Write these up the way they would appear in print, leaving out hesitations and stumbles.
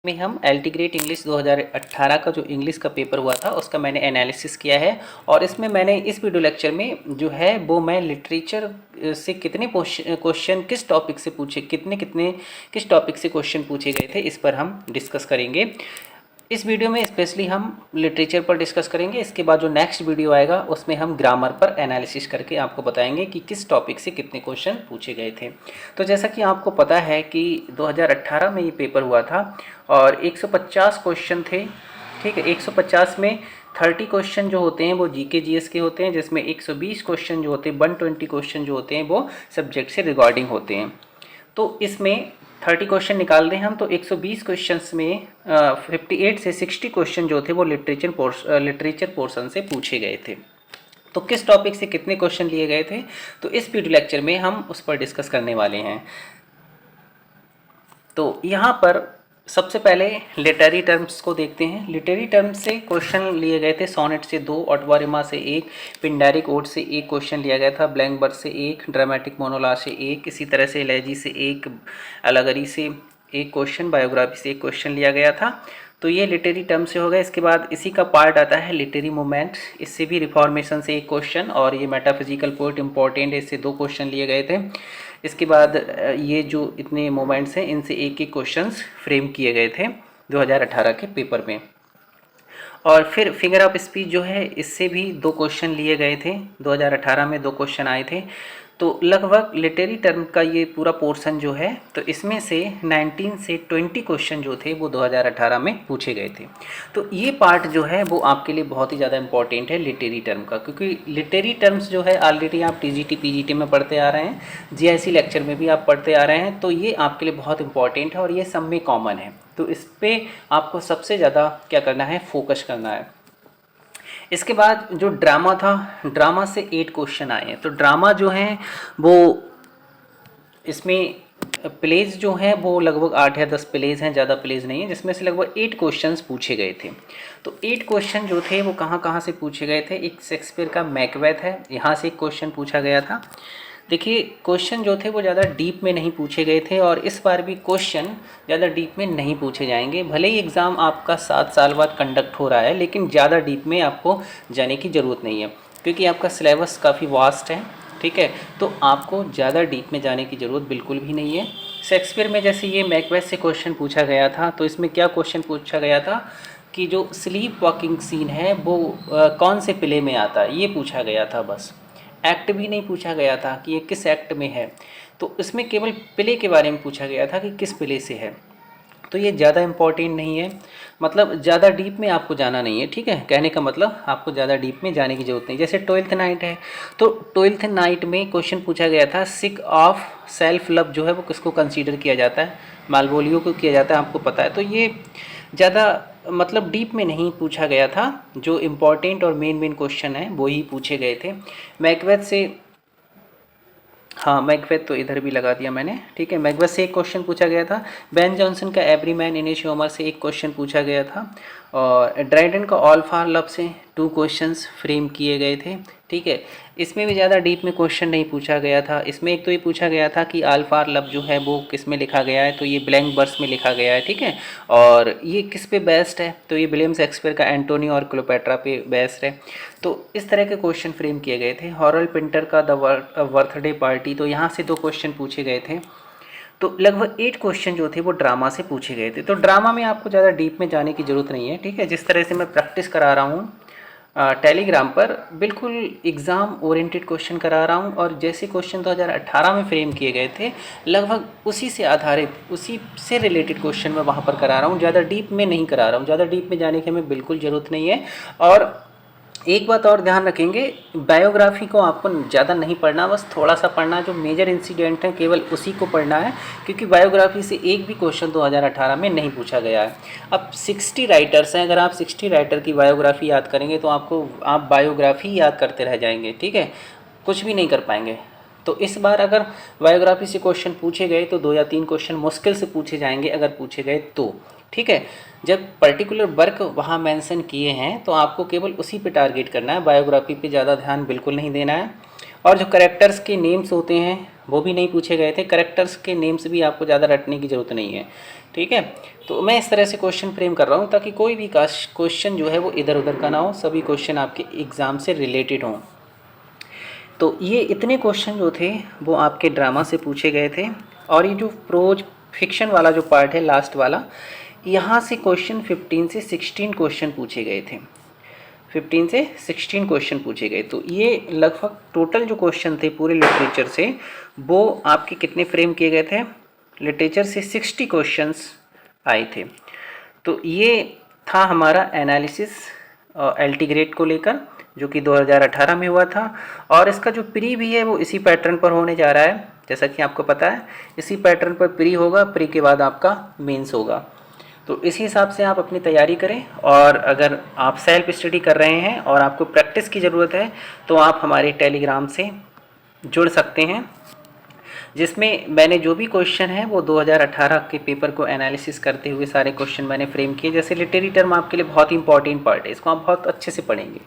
में हम LT grade English 2018 का जो इंग्लिश का पेपर हुआ था उसका मैंने एनालिसिस किया है। और इसमें मैंने इस वीडियो लेक्चर में जो है वो मैं लिटरेचर से कितने क्वेश्चन किस टॉपिक से पूछे किस टॉपिक से क्वेश्चन पूछे गए थे इस पर हम डिस्कस करेंगे। इस वीडियो में स्पेशली हम लिटरेचर पर डिस्कस करेंगे। इसके बाद जो नेक्स्ट वीडियो आएगा उसमें हम ग्रामर पर एनालिसिस करके आपको बताएंगे कि किस टॉपिक से कितने क्वेश्चन पूछे गए थे। तो जैसा कि आपको पता है कि 2018 में ये पेपर हुआ था और 150 क्वेश्चन थे। ठीक है, 150 में 30 क्वेश्चन जो होते हैं वो जीके जीएस के होते हैं, जिसमें 120 क्वेश्चन जो होते हैं 120 क्वेश्चन जो होते हैं वो सब्जेक्ट से रिगार्डिंग होते हैं। तो इसमें 30 क्वेश्चन निकाल दें हम तो 120 क्वेश्चंस में 58 से 60 क्वेश्चन जो थे वो लिटरेचर पोर्शन से पूछे गए थे। तो किस टॉपिक से कितने क्वेश्चन लिए गए थे तो इस वीडियो लेक्चर में हम उस पर डिस्कस करने वाले हैं। तो यहाँ पर सबसे पहले लिटरेरी टर्म्स को देखते हैं। लिटरेरी टर्म्स से क्वेश्चन लिए गए थे। सोनेट से 2, ऑटोरिमा से 1, पिंडारिक ओड से 1 क्वेश्चन लिया गया था, ब्लैंक वर्स से 1, ड्रामेटिक मोनोलॉग से 1, इसी तरह से एलेजी से 1, अलगरी से 1 क्वेश्चन, बायोग्राफी से 1 क्वेश्चन लिया गया था। तो ये लिटरेरी टर्म से हो गया। इसके बाद इसी का पार्ट आता है लिटरेरी मूवमेंट, इससे भी रिफॉर्मेशन से 1 क्वेश्चन, और ये मेटाफिजिकल पोएट इंपॉर्टेंट है, इससे 2 क्वेश्चन लिए गए थे। इसके बाद ये जो इतने मोमेंट्स हैं इनसे एक क्वेश्चंस फ्रेम किए गए थे 2018 के पेपर में। और फिर फिगर ऑफ स्पीच जो है इससे भी 2 क्वेश्चन लिए गए थे, 2018 में 2 क्वेश्चन आए थे। तो लगभग लिटरेरी टर्म का ये पूरा पोर्शन जो है तो इसमें से 19 से 20 क्वेश्चन जो थे वो 2018 में पूछे गए थे। तो ये पार्ट जो है वो आपके लिए बहुत ही ज़्यादा इंपॉर्टेंट है लिटरेरी टर्म का, क्योंकि लिटरेरी टर्म्स जो है ऑलरेडी आप टीजीटी पीजीटी में पढ़ते आ रहे हैं, जीआईसी लेक्चर में भी आप पढ़ते आ रहे हैं, तो ये आपके लिए बहुत इंपॉर्टेंट है और ये सब में कॉमन है। तो इस पर आपको सबसे ज़्यादा क्या करना है, फोकस करना है। इसके बाद जो ड्रामा था, ड्रामा से 8 क्वेश्चन आए हैं। तो ड्रामा जो है वो इसमें प्लेज जो हैं वो लगभग 8 या 10 प्लेज हैं, ज़्यादा प्लेज नहीं है, जिसमें से लगभग 8 क्वेश्चंस पूछे गए थे। तो 8 क्वेश्चन जो थे वो कहाँ कहाँ से पूछे गए थे। एक शेक्सपियर का मैकबेथ है, यहाँ से एक क्वेश्चन पूछा गया था। देखिए क्वेश्चन जो थे वो ज़्यादा डीप में नहीं पूछे गए थे और इस बार भी क्वेश्चन ज़्यादा डीप में नहीं पूछे जाएंगे। भले ही एग्ज़ाम आपका 7 साल बाद कंडक्ट हो रहा है, लेकिन ज़्यादा डीप में आपको जाने की ज़रूरत नहीं है, क्योंकि आपका सिलेबस काफ़ी वास्ट है। ठीक है, तो आपको ज़्यादा डीप में जाने की ज़रूरत बिल्कुल भी नहीं है। शेक्सपियर में जैसे ये मैकबेथ से क्वेश्चन पूछा गया था, तो इसमें क्या क्वेश्चन पूछा गया था कि जो स्लीप वॉकिंग सीन है वो कौन से प्ले में आता है, ये पूछा गया था। बस एक्ट भी नहीं पूछा गया था कि ये किस एक्ट में है, तो इसमें केवल प्ले के बारे में पूछा गया था कि किस प्ले से है। तो ये ज़्यादा इम्पोर्टेंट नहीं है, मतलब ज़्यादा डीप में आपको जाना नहीं है। ठीक है, कहने का मतलब आपको ज़्यादा डीप में जाने की ज़रूरत नहीं। जैसे 12th नाइट है, तो 12th नाइट में क्वेश्चन पूछा गया था सिक ऑफ सेल्फ लव जो है वो किसको कंसीडर किया जाता है, मालवोलियो को किया जाता है, आपको पता है। तो ये ज़्यादा मतलब डीप में नहीं पूछा गया था, जो इम्पोर्टेंट और मेन क्वेश्चन है वो ही पूछे गए थे। मैकबेथ से, हाँ मैकबेथ तो इधर भी लगा दिया मैंने। ठीक है, मैकबेथ से एक क्वेश्चन पूछा गया था। बेन जॉनसन का every man in A humour से एक क्वेश्चन पूछा गया था, और ड्राइडन का ऑल फॉर लव से 2 क्वेश्चंस फ्रेम किए गए थे। ठीक है, इसमें भी ज़्यादा डीप में क्वेश्चन नहीं पूछा गया था। इसमें एक तो ये पूछा गया था कि ऑल फॉर लव जो है वो किस में लिखा गया है, तो ये ब्लैंक वर्स में लिखा गया है। ठीक है, और ये किस पे बेस्ड है, तो ये विलियम शेक्सपियर का एंटोनी और क्लोपेट्रा पे बेस्ड है। तो इस तरह के क्वेश्चन फ्रेम किए गए थे। हॉरल्ड पिंटर का द बर्थडे पार्टी, तो यहाँ से 2 क्वेश्चन पूछे गए थे। तो लगभग 8 क्वेश्चन जो थे वो ड्रामा से पूछे गए थे। तो ड्रामा में आपको ज़्यादा डीप में जाने की ज़रूरत नहीं है। ठीक है, जिस तरह से मैं प्रैक्टिस करा रहा हूँ टेलीग्राम पर, बिल्कुल एग्ज़ाम ओरिएंटेड क्वेश्चन करा रहा हूँ, और जैसे क्वेश्चन 2018 में फ्रेम किए गए थे लगभग उसी से आधारित, उसी से रिलेटेड क्वेश्चन मैं वहाँ पर करा रहा हूँ। ज़्यादा डीप में नहीं करा रहा हूँ, ज़्यादा डीप में जाने की हमें बिल्कुल ज़रूरत नहीं है। और एक बात और ध्यान रखेंगे, बायोग्राफी को आपको ज़्यादा नहीं पढ़ना, बस थोड़ा सा पढ़ना, जो मेजर इंसिडेंट है केवल उसी को पढ़ना है, क्योंकि बायोग्राफी से एक भी क्वेश्चन 2018 में नहीं पूछा गया है। अब 60 राइटर्स हैं, अगर आप 60 राइटर की बायोग्राफी याद करेंगे तो आप बायोग्राफी याद करते रह जाएंगे। ठीक है, कुछ भी नहीं कर पाएंगे। तो इस बार अगर बायोग्राफी से क्वेश्चन पूछे गए तो 2 या 3 क्वेश्चन मुश्किल से पूछे जाएंगे, अगर पूछे गए तो। ठीक है, जब पर्टिकुलर वर्क वहाँ मेंशन किए हैं तो आपको केवल उसी पे टारगेट करना है, बायोग्राफी पे ज़्यादा ध्यान बिल्कुल नहीं देना है। और जो करेक्टर्स के नेम्स होते हैं वो भी नहीं पूछे गए थे। करेक्टर्स के नेम्स भी आपको ज़्यादा रटने की ज़रूरत नहीं है, ठीक है। तो मैं इस तरह से क्वेश्चन फ्रेम कर रहा हूँ ताकि कोई भी क्वेश्चन जो है वो इधर उधर का ना हो, सभी क्वेश्चन आपके एग्ज़ाम से रिलेटेड हों। तो ये इतने क्वेश्चन जो थे वो आपके ड्रामा से पूछे गए थे। और ये जो प्रोज फिक्शन वाला जो पार्ट है लास्ट वाला, यहाँ से क्वेश्चन 15 से 16 क्वेश्चन पूछे गए थे। 15 से 16 क्वेश्चन पूछे गए। तो ये लगभग टोटल जो क्वेश्चन थे पूरे लिटरेचर से, वो आपके कितने फ्रेम किए गए थे? लिटरेचर से 60 क्वेश्चंस आए थे। तो ये था हमारा एनालिसिस एलटी ग्रेड को लेकर, जो कि 2018 में हुआ था। और इसका जो प्री भी है वो इसी पैटर्न पर होने जा रहा है, जैसा कि आपको पता है। इसी पैटर्न पर प्री होगा, प्री के बाद आपका मेंस होगा। तो इसी हिसाब से आप अपनी तैयारी करें। और अगर आप सेल्फ स्टडी कर रहे हैं और आपको प्रैक्टिस की ज़रूरत है तो आप हमारे टेलीग्राम से जुड़ सकते हैं, जिसमें मैंने जो भी क्वेश्चन है वो 2018 के पेपर को एनालिसिस करते हुए सारे क्वेश्चन मैंने फ्रेम किए। जैसे लिटरेरी टर्म आपके लिए बहुत इंपॉर्टेंट पार्ट है, इसको आप बहुत अच्छे से पढ़ेंगे।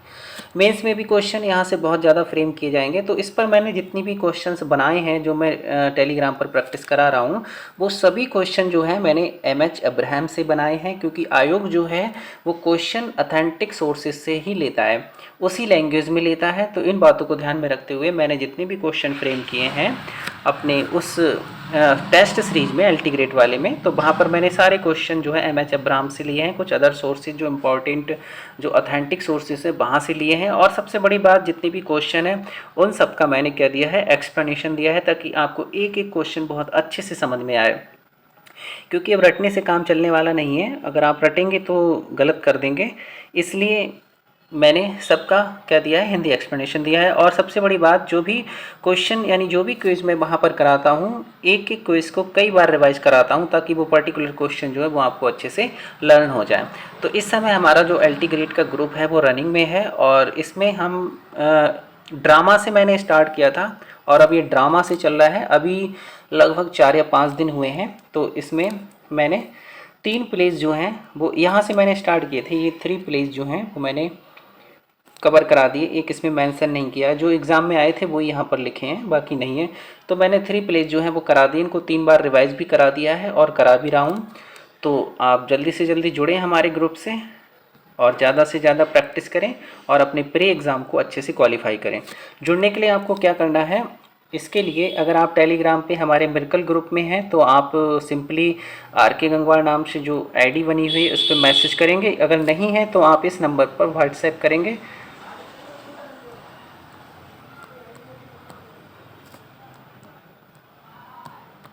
मेंस में भी क्वेश्चन यहाँ से बहुत ज़्यादा फ्रेम किए जाएंगे। तो इस पर मैंने जितनी भी क्वेश्चंस बनाए हैं जो मैं टेलीग्राम पर प्रैक्टिस करा रहा हूँ, वो सभी क्वेश्चन जो है मैंने एमएच अब्राहम से बनाए हैं, क्योंकि आयोग जो है वो क्वेश्चन अथेंटिक सोर्सेज से ही लेता है, उसी लैंग्वेज में लेता है। तो इन बातों को ध्यान में रखते हुए मैंने जितने भी क्वेश्चन फ्रेम किए हैं अपने उस टेस्ट सीरीज में एलटी ग्रेड वाले में, तो वहाँ पर मैंने सारे क्वेश्चन जो है एमएच अब्राहम से लिए हैं। कुछ अदर सोर्सेज जो इम्पोर्टेंट जो अथेंटिक सोर्सेज है वहाँ से लिए हैं। और सबसे बड़ी बात, जितने भी क्वेश्चन हैं उन सब का मैंने क्या दिया है, एक्सप्लेनेशन दिया है, ताकि आपको एक एक क्वेश्चन बहुत अच्छे से समझ में आए। क्योंकि अब रटने से काम चलने वाला नहीं है, अगर आप रटेंगे तो गलत कर देंगे। इसलिए मैंने सबका क्या दिया है, हिंदी एक्सप्लेनेशन दिया है। और सबसे बड़ी बात, जो भी क्वेश्चन यानी जो भी क्विज़ मैं वहाँ पर कराता हूँ, एक एक क्विज़ को कई बार रिवाइज कराता हूँ, ताकि वो पर्टिकुलर क्वेश्चन जो है वो आपको अच्छे से लर्न हो जाए। तो इस समय हमारा जो एलटी ग्रेड का ग्रुप है वो रनिंग में है, और इसमें हम ड्रामा से मैंने स्टार्ट किया था और अब ये ड्रामा से चल रहा है। अभी लगभग 4 या 5 दिन हुए हैं। तो इसमें मैंने 3 प्लेस जो हैं वो यहाँ से मैंने स्टार्ट किए थे। ये 3 प्लेस जो हैं वो मैंने कवर करा दिए। एक इसमें मेंशन नहीं किया है, जो एग्ज़ाम में आए थे वो यहाँ पर लिखे हैं, बाकी नहीं है। तो मैंने 3 प्लेस जो हैं वो करा दिए, इनको 3 बार रिवाइज भी करा दिया है और करा भी रहा हूँ। तो आप जल्दी से जल्दी जुड़ें हमारे ग्रुप से और ज़्यादा से ज़्यादा प्रैक्टिस करें और अपने प्री एग्ज़ाम को अच्छे से क्वालिफाई करें। जुड़ने के लिए आपको क्या करना है, इसके लिए अगर आप टेलीग्राम पे हमारे मिरकल ग्रुप में हैं तो आप सिंपली आर.के. गंगवार नाम से जो आईडी बनी हुई है उस पर मैसेज करेंगे। अगर नहीं है तो आप इस नंबर पर व्हाट्सएप करेंगे।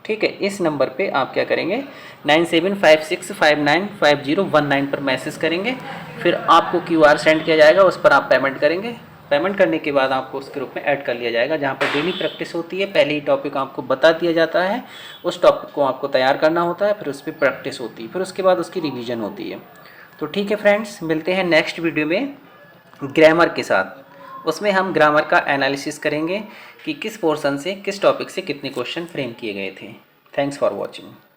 ठीक है, इस नंबर पे आप क्या करेंगे, 9756595019 पर मैसेज करेंगे। फिर आपको क्यूआर सेंड किया जाएगा, उस पर आप पेमेंट करेंगे। पेमेंट करने के बाद आपको उस ग्रुप में ऐड कर लिया जाएगा, जहाँ पर डेली प्रैक्टिस होती है। पहले ही टॉपिक आपको बता दिया जाता है, उस टॉपिक को आपको तैयार करना होता है, फिर उस पर प्रैक्टिस होती है, फिर उसके बाद उसकी रिवीजन होती है। तो ठीक है फ्रेंड्स, मिलते हैं नेक्स्ट वीडियो में ग्रामर के साथ। उसमें हम ग्रामर का एनालिसिस करेंगे कि किस पोर्शन से, किस टॉपिक से कितने क्वेश्चन फ्रेम किए गए थे। Thanks for watching.